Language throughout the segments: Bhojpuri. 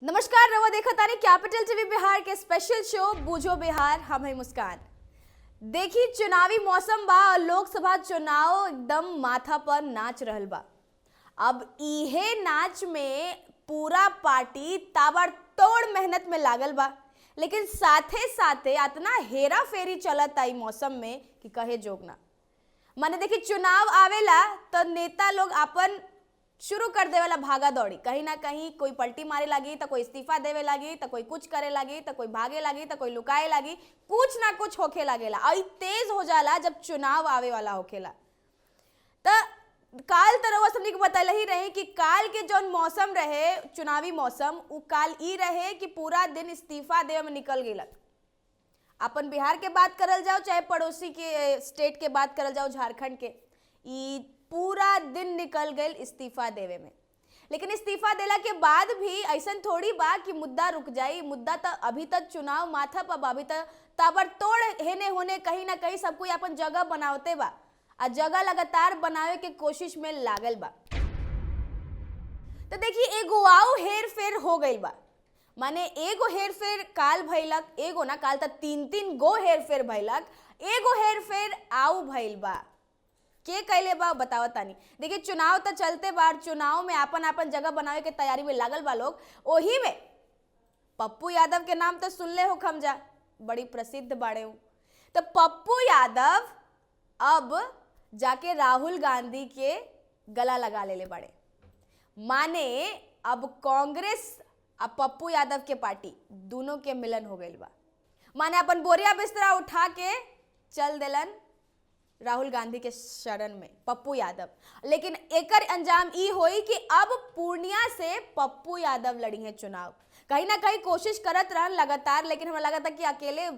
नमस्कार, रवा देखा तानी कैपिटल टीवी बिहार के स्पेशल शो बूझो बिहार। हम है मुस्कान। देखी चुनावी मौसम बा और लोकसभा चुनाव एकदम माथा पर नाच रहल बा। अब इहे नाच में पूरा पार्टी ताबड़तोड़ मेहनत में लागल बा, लेकिन साथे साथे इतना हेरा फेरी चलत आई मौसम में कि कहे जोग ना। माने देखी चुनाव आवेला तो नेता लोग अपन शुरू कर देवेला भागा दौड़ी, कहीं ना कहीं कोई पलटी मारे लगी तो कोई इस्तीफा देवे लगी तो कोई कुछ करे लगी तो कोई भागे लगी तो कोई लुकाए लगी, कुछ ना कुछ होखे लगेला। और तेज हो जाला जब चुनाव आवे वाला होखेला। तो काल तरह सबनी के बतल ही रहे कि काल के जौन मौसम रहे चुनावी मौसम, उ काल ई रहे कि पूरा दिन इस्तीफा देवे में निकल गेलक। अपन बिहार के बात करल जाओ चाहे पड़ोसी के स्टेट के बात करल जाओ झारखंड के, ई पूरा दिन निकल गए इस्तीफा देवे में। लेकिन इस्तीफा देला के बाद भी ऐसा थोड़ी बा कि मुद्दा रुक जाई। मुद्दा तो अभी तक चुनाव माथा पर, अभी तक ताबड़तोड़ हेने होने कहीं ना कहीं सब कोई अपन जगह बनावते बा और जगह लगातार बनावे के कोशिश में लागल बा। तो देखिए एगो आऊ हेर फेर हो गई बा। माने एगो हेर फेर काल भइलक, एगो ना काल तक तीन गो हेर फेर भइलक, एगो हेर फेर आऊ भइल बा। के कैले बा बताओ तानी। देखिए चुनाव तो चलते बार, चुनाव में अपन अपन जगह बनावे के तैयारी में लागल बा लोग। ओही में पप्पू यादव के नाम तो सुनले हो खमजा, बड़ी प्रसिद्ध बाड़े हूँ। तो पप्पू यादव अब जाके राहुल गांधी के गला लगा ले बाड़े। माने अब कांग्रेस अब पप्पू यादव के पार्टी दोनों के मिलन हो गई बा। माने अपन बोरिया बिस्तरा उठा के चल देलन राहुल गांधी के शरण में पप्पू यादव। लेकिन एकर अंजाम ई होई कि अब पूर्णिया से पप्पू यादव लड़ी है चुनाव। कहीं ना कहीं कोशिश करत रहन लगातार, लेकिन हमरा लगा था कि अकेले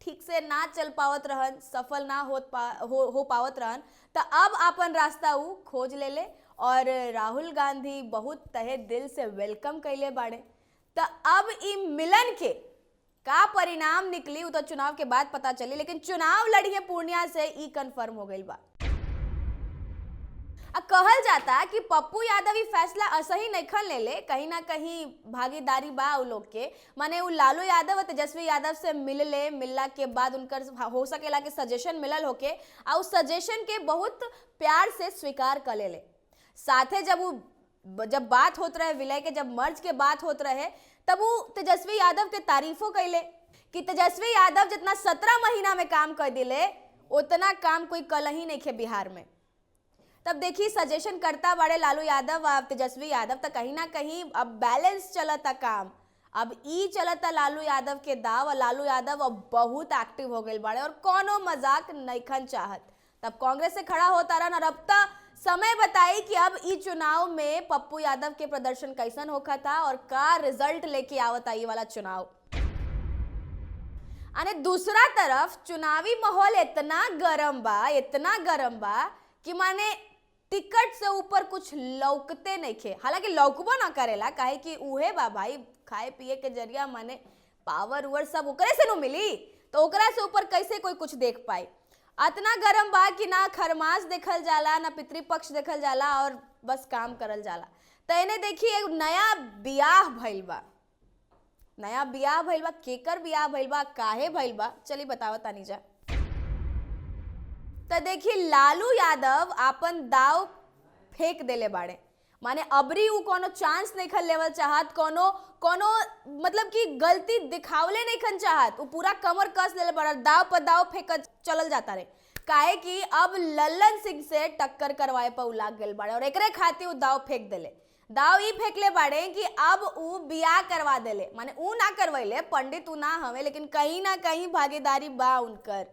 ठीक से ना चल पावत रहन, सफल ना हो पावत रहन। तो अब अपन रास्ता उ खोज ले और राहुल गांधी बहुत तहे दिल से वेलकम कैले बाड़े। तो अब ई मिलन के का परिणाम निकली वो तो चुनाव के बाद पता चली, लेकिन चुनाव लड़ी है पूर्णिया से ई कंफर्म हो गई बा। अब कहल जाता कि पप्पू यादव ई फैसला असही नइखन ले ले, कहीं ना कहीं भागीदारी बा उ लोग के। माने उ लालू यादव और तेजस्वी यादव से मिलला के बाद उनकर हो सकेला कि सजेशन मिलल होके आ उस सजेशन के बहुत प्यार से स्वीकार कर ले। साथे जब बात होत रहे विलय के, जब मर्ज के बात होत रहे, तब वो तेजस्वी यादव के तारीफों कैले कि तेजस्वी यादव जितना 17 महीना में काम कर दिले उतना काम कोई कल ही नहीं खे बिहार में। तब देखिए सजेशन करता बड़े लालू यादव और तेजस्वी यादव, तो कहीं ना कहीं अब बैलेंस चलता काम। अब ई चलता लालू यादव के दाव और लालू यादव अब बहुत एक्टिव हो गए बड़े और कोनो मजाक नइखन चाहत। तब कांग्रेस से खड़ा होता रहा और अब तक समय बताई कि अब ई चुनाव में पप्पू यादव के प्रदर्शन कैसन होखा था और का रिजल्ट लेके आवता ये वाला चुनाव। अने दूसरा तरफ चुनावी माहौल इतना गरम बा कि माने टिकट से ऊपर कुछ लौकते नहीं खे। हालांकि लौकबो ना करेला, काहे कि उहे बा भाई खाए पिए के जरिया, माने पावर उवर सब ओकरे से न मिली, तो ओकरा से ऊपर कैसे कोई कुछ देख पाई। इतना गरम बा कि ना खरमास देखल जाला ना पितृपक्ष देखल जाला और बस काम करल जाला। तो इन्हें देखिए एक नया बियाह भइल बा। केकर बियाह भइल बा, काहे भइल बा, चली बतावा तानी जा। तो देखिए लालू यादव अपन दाव फेंक देले बाड़े। माने अबरी उ कोनो चांस नहीं खन लेवल चाहत, कोनो मतलब कि गलती दिखावले नहीं खन चाहत। उ पूरा कमर कस लेले बड़ा, दाव पर दाव फेंक चलल जाता रे। काहे कि अब लल्लन सिंह से टक्कर करवाए पर लाग गए बाड़े और एकरे खातिर उ दाव फेंक देले। दाव ई फेंकले बाड़े कि अब उ बियाह करवा देले। माने उ ना करवैले, पंडित उ ना हवे, लेकिन कहीं ना कहीं भागीदारी बा उनकर,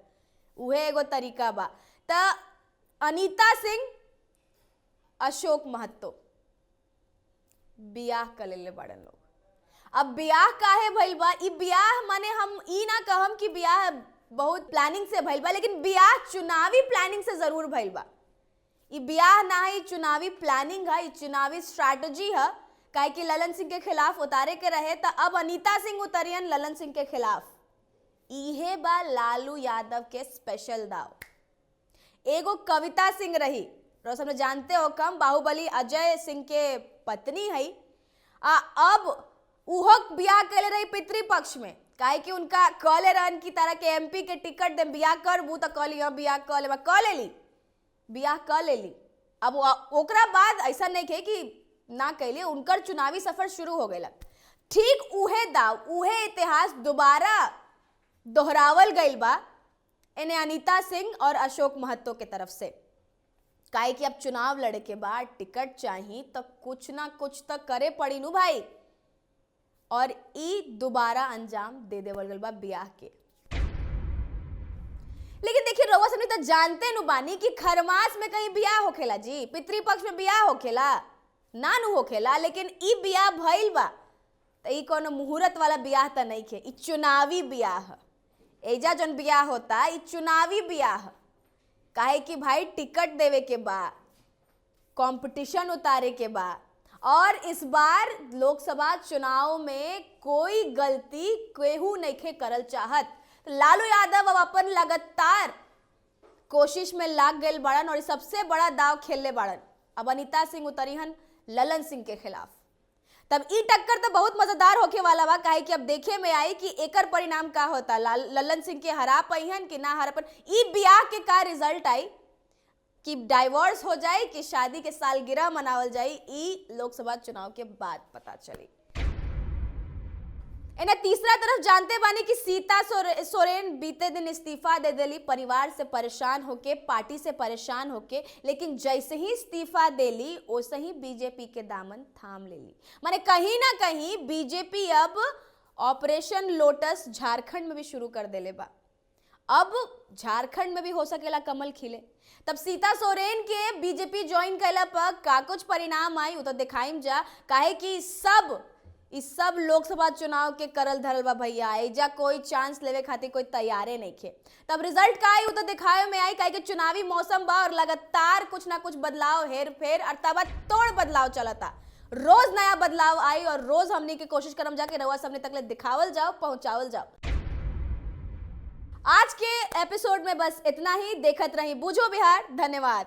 उहे एगो तरीका बा। त अनीता सिंह अशोक महतो बियाह कर लेले बड़न लोग। अब बियाह काहे भइल बा, ई बियाह माने हम ई ना कहम कि बियाह बहुत प्लानिंग से भइल बा, लेकिन बियाह चुनावी प्लानिंग से जरूर भइल बा। ई बियाह ना है, चुनावी प्लानिंग है, चुनावी स्ट्रैटेजी है। काहे कि ललन सिंह के खिलाफ उतारे के रहे, तो अब अनीता सिंह उतरियन ललन सिंह के खिलाफ। इहे बा लालू यादव के स्पेशल दाव। एगो कविता सिंह रही, रोशन जानते हो कम, बाहुबली अजय सिंह के पत्नी है। अब उहो बियाह कैले रही पितृपक्ष में, काहे कि उनका कहले रहन की तरह के एमपी के टिकट दे, बियाह करबू तो कहली हाँ बियाह कर ले, कह लेली, बियाह कर लेली। अब ओकरा बाद ऐसा नहीं थे कि ना कैली, उनकर चुनावी सफर शुरू हो गया। ठीक उहे दाव, उहे इतिहास दोबारा दोहरावल गइल बा इन्हें अनीता सिंह और अशोक महतो के तरफ से, काहे कि अब चुनाव लड़े के बाद टिकट चाहिए तो कुछ ना कुछ तो करे पड़ी नु भाई, और ई दोबारा अंजाम दे देवल गइल बा बियाह के। लेकिन देखिए रउआ सबनी तो जानते नु बानी कि खरमास में कहीं बियाह होखेला जी, पितृपक्ष में बियाह होखेला ना नु होखेला, लेकिन ई बियाह भइल बा तो ई कोनो मुहूर्त वाला बियाह तो नहीं खे, ई चुनावी बियाह। एजा जन बियाह होता ई चुनावी बियाह, काहे कि भाई टिकट देवे के बा, कंपटीशन उतारे के बा, और इस बार लोकसभा चुनाव में कोई गलती केहू नइखे करल चाहत। लालू यादव अब अपन लगातार कोशिश में लाग गए बाड़न और सबसे बड़ा दाव खेलने बाड़न। अब अनीता सिंह उतरीहन ललन सिंह के खिलाफ, तब ई टक्कर तो बहुत मजेदार होके वाला बा, काहे कि अब देखे में आई कि एकर परिणाम का होता, ललन सिंह के हरा पहियन कि ना हरा पर, ई बियाह के का रिजल्ट आई कि डाइवोर्स हो जाए कि शादी के सालगिरह मनावल जाए, ई लोकसभा चुनाव के बाद पता चली। इन्हें तीसरा तरफ जानते बानी कि सीता सोरेन बीते दिन इस्तीफा दे देली, परिवार से परेशान होके, पार्टी से परेशान होके, लेकिन जैसे ही इस्तीफा देली वैसे ही बीजेपी के दामन थाम लेली। माने कहीं ना कहीं बीजेपी अब ऑपरेशन लोटस झारखंड में भी शुरू कर देले बा। अब झारखंड में भी हो सकेला कमल खिले। तब सीता सोरेन के बीजेपी ज्वाइन कैला पर का कुछ परिणाम आई वो तो दिखाइम जा, काहे कि इस सब लोकसभा चुनाव के करल धरल बा भैया, एजा कोई चांस लेवे खातिर कोई तैयारे नहीं खे। तब रिजल्ट का आई वो तो दिखावे में आई, काहे कि चुनावी मौसम बा और लगातार कुछ ना कुछ बदलाव, हेर फेर और तबा तोड़ बदलाव चलता। रोज नया बदलाव आई और रोज हमने की कोशिश करम जाके रउआ सबने तकले दिखावल जाओ, पहुंचावल जाओ। आज के एपिसोड में बस इतना ही। देखत रही बूझो बिहार। धन्यवाद।